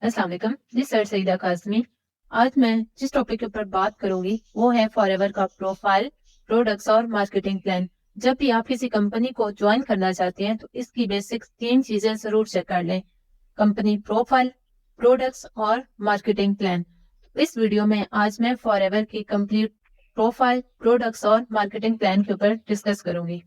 अस्सलाम वालेकुम, this sir Saeeda Kazmi. आज मैं जिस टॉपिक के ऊपर बात करूंगी वो है फॉरएवर का प्रोफाइल, प्रोडक्ट्स और मार्केटिंग प्लान। जब भी आप किसी कंपनी को ज्वाइन करना चाहते हैं तो इसकी बेसिक्स 3 चीजें जरूर चेक कर लें: कंपनी प्रोफाइल, प्रोडक्ट्स और मार्केटिंग प्लान। इस वीडियो में आज मैं फॉरएवर की कंप्लीट प्रोफाइल, प्रोडक्ट्स और मार्केटिंग प्लान के ऊपर डिस्कस करूंगी।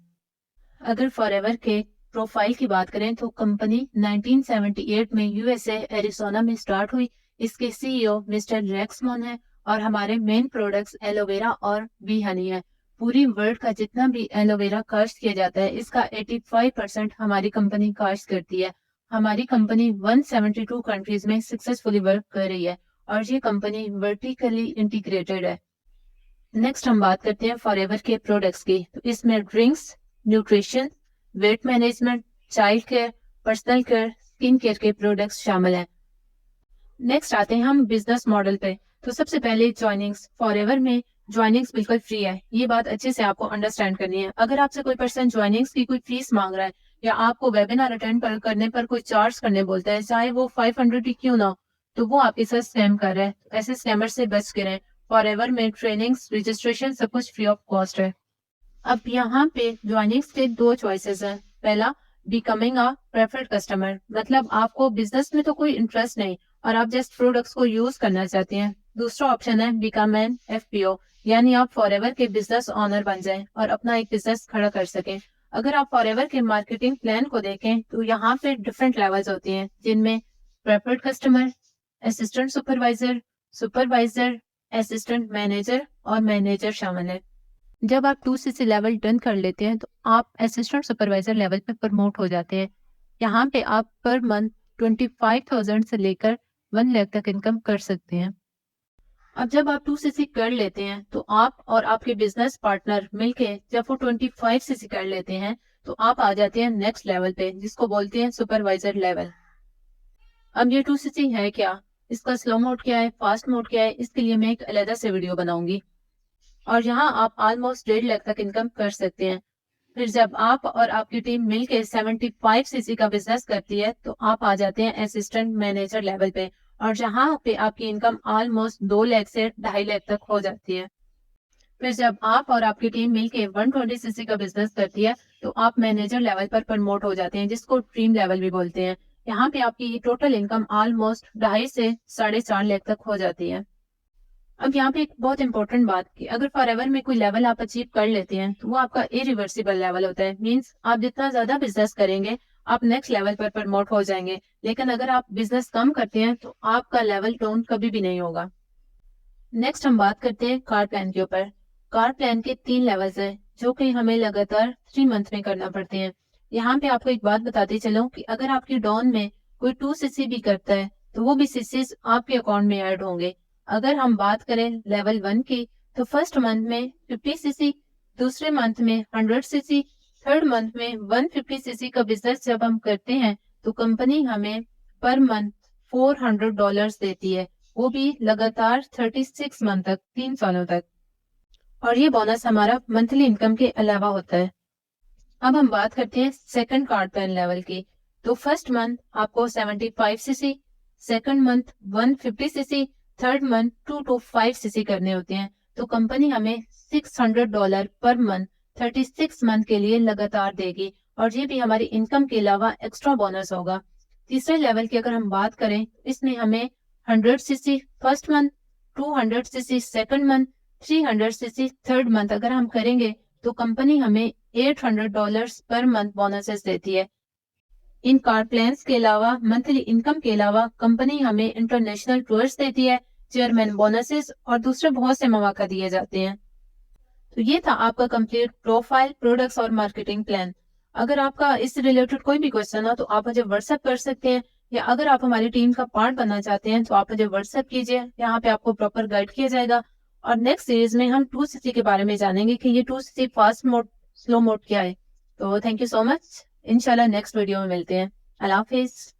अगर फॉरएवर के प्रोफाइल की बात करें तो कंपनी 1978 में यूएसए एरिजोना में स्टार्ट हुई। इसके सीईओ मिस्टर रेक्समोन है और हमारे मेन प्रोडक्ट्स एलोवेरा और बी हनी है। पूरी वर्ल्ड का जितना भी एलोवेरा काश्त किया जाता है इसका 85% हमारी कंपनी काश्त करती है। हमारी कंपनी 172 कंट्रीज में सक्सेसफुली वर्क कर रही है और ये कंपनी वर्टिकली इंटीग्रेटेड है। नेक्स्ट हम बात करते हैं फॉरएवर के प्रोडक्ट्स की। तो इसमें drinks, nutrition, weight management, child care, personal care, skin care के प्रोडक्ट्स शामिल हैं। नेक्स्ट आते हैं हम बिजनेस मॉडल पे। तो सबसे पहले ज्वाइनिंग्स। फॉरएवर में ज्वाइनिंग्स बिल्कुल फ्री है, ये बात अच्छे से आपको अंडरस्टैंड करनी है। अगर आपसे कोई पर्सन ज्वाइनिंग्स की कोई फीस मांग रहा है या आपको वेबिनार अटेंड करने पर कोई चार्ज करने बोलता है, चाहे वो 500 ही क्यों ना हो, तो वो आपके साथ स्कैम कर रहा है। ऐसे स्कैमर से बच के रहें। फॉरएवर में ट्रेनिंग्स, रजिस्ट्रेशन सब कुछ फ्री ऑफ कॉस्ट है। अब यहाँ पे ज्वाइनिंग्स के 2 चॉइसेस हैं। पहला, बिकमिंग अ प्रेफर्ड कस्टमर, मतलब आपको बिजनेस में तो कोई इंटरेस्ट नहीं और आप जस्ट प्रोडक्ट्स को यूज करना चाहते हैं। दूसरा ऑप्शन है बिकम एन एफपीओ, यानी आप फॉरएवर के बिजनेस ऑनर बन जाएं और अपना एक बिजनेस खड़ा कर सकें। अगर आप फॉरएवर के मार्केटिंग प्लान को देखें तो यहाँ पे डिफरेंट लेवल्स होती हैं, जिनमें preferred customer, assistant supervisor, supervisor, assistant manager और मैनेजर शामिल है। जब आप 2cc लेवल डन कर लेते हैं तो आप असिस्टेंट सुपरवाइजर लेवल पे प्रमोट हो जाते हैं। यहाँ पे आप पर मंथ 25,000 से लेकर 1 लाख तक इनकम कर सकते हैं। अब जब आप 2cc कर लेते हैं तो आप और आपके बिजनेस पार्टनर मिलके जब वो 25cc कर लेते हैं तो आप आ जाते हैं नेक्स्ट लेवल पे, जिसको बोलते हैं सुपरवाइजर लेवल। अब ये 2cc है क्या, इसका स्लो मोड क्या है, फास्ट मोड क्या है, इसके लिए मैं एक अलग से वीडियो बनाऊंगी। और यहाँ आप ऑलमोस्ट 1.5 लाख तक इनकम कर सकते हैं। फिर जब आप और आपकी टीम मिलकर 75cc का बिजनेस करती है तो आप आ जाते हैं असिस्टेंट मैनेजर लेवल पे, और जहाँ पे आपकी इनकम ऑलमोस्ट 2 लाख से 2.5 लाख तक हो जाती है। फिर जब आप और आपकी टीम मिलकर 120cc का बिजनेस करती है तो आप मैनेजर लेवल पर प्रमोट हो जाते हैं, जिसको ड्रीम लेवल भी बोलते हैं। यहाँ पे आपकी टोटल इनकम ऑलमोस्ट 2.5 से 4.5 लाख तक हो जाती है। अब यहाँ पे एक बहुत इंपॉर्टेंट बात की, अगर फॉरएवर में कोई लेवल आप अचीव कर लेते हैं तो वो आपका इरिवर्सिबल लेवल होता है। मींस आप जितना ज्यादा बिजनेस करेंगे आप नेक्स्ट लेवल पर प्रमोट हो जाएंगे, लेकिन अगर आप बिजनेस कम करते हैं तो आपका लेवल डाउन कभी भी नहीं होगा। नेक्स्ट हम बात करते हैं कार प्लान के ऊपर। कार प्लान के 3 लेवल्स हैं जो कि हमें लगातार 3 मंथ में करना पड़ते हैं। यहाँ पे आपको एक बात बताती चलूं कि अगर आपकी डाउन में कोई 2cc भी करता है तो वो भी सीसीज आपके अकाउंट में ऐड होंगे। अगर हम बात करें लेवल 1 की तो फर्स्ट मंथ में 50cc, दूसरे मंथ में 100cc, थर्ड मंथ में 150cc का बिजनेस जब हम करते हैं तो कंपनी हमें पर मंथ $400 देती है, वो भी लगातार 36 मंथ तक, 3 सालों तक। और ये बोनस हमारा मंथली इनकम के अलावा होता है। अब हम बात करते हैं सेकंड कार्ड प्लान लेवल की। तो फर्स्ट मंथ आपको 75cc, second month 150cc, third month 225cc करने होते हैं। तो कंपनी हमें $600 पर मंथ 36 मंथ के लिए लगातार देगी, और ये भी हमारी इनकम के अलावा एक्स्ट्रा बोनस होगा। तीसरे लेवल की अगर हम बात करें, इसमें हमें 100cc first month, 200cc second month, 300cc third month अगर हम करेंगे तो कंपनी हमें $800 पर मंथ बोनसेस देती है। इन कार प्लान्स के अलावा मंथली इनकम के अलावा कंपनी हमें इंटरनेशनल टूर्स देती है, चेयरमैन बोनसेस और दूसरे बहुत से मौका दिए जाते हैं। तो ये था आपका कंप्लीट प्रोफाइल, प्रोडक्ट्स और मार्केटिंग प्लान। अगर आपका इससे रिलेटेड कोई भी क्वेश्चन हो तो आप मुझे व्हाट्सएप कर सकते हैं, या अगर आप हमारी टीम का पार्ट बनना चाहते हैं तो आप मुझे व्हाट्सएप कीजिए, यहाँ पे आपको प्रॉपर गाइड किया जाएगा। और नेक्स्ट सीरीज में हम 2cc के बारे में जानेंगे कि ये 2cc fast mode, slow mode क्या है। तो थैंक यू सो मच। इंशाल्लाह नेक्स्ट वीडियो में मिलते हैं। अल्लाह हाफिज।